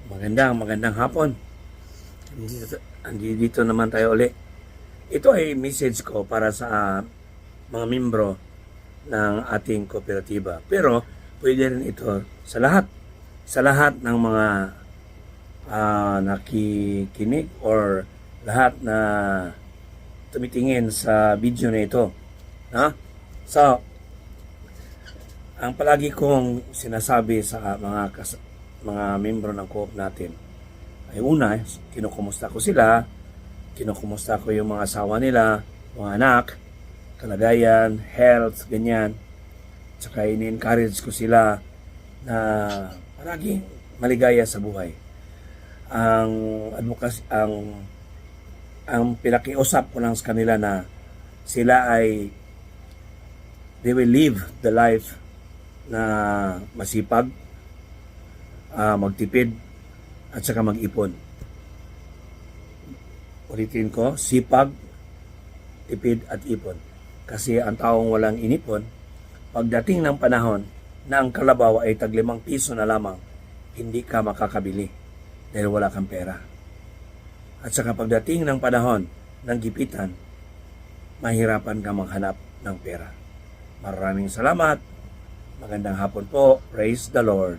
Magandang hapon. Dito naman tayo uli. Ito ay message ko para sa mga membro ng ating kooperatiba. Pero pwede rin ito sa lahat. Sa lahat ng mga nakikinig or lahat na tumitingin sa video na ito. So, ang palagi kong sinasabi sa mga membro ng co-op natin ay una, kinukumusta ko sila, kinukumusta ko yung mga asawa nila, mga anak, kalagayan, health, ganyan. Tsaka ini-encourage ko sila na palaging maligaya sa buhay. Ang advocacy, ang pinakiusap ko lang sa kanila na sila ay they will live the life na masipag, magtipid at saka mag-ipon. Ulitin ko, sipag, tipid at ipon. Kasi ang taong walang inipon, pagdating ng panahon na ang kalabaw ay tag 5 piso na lamang, hindi ka makakabili dahil wala kang pera. At saka pagdating ng panahon ng gipitan, mahirapan ka maghanap ng pera. Maraming salamat. Magandang hapon po. Praise the Lord.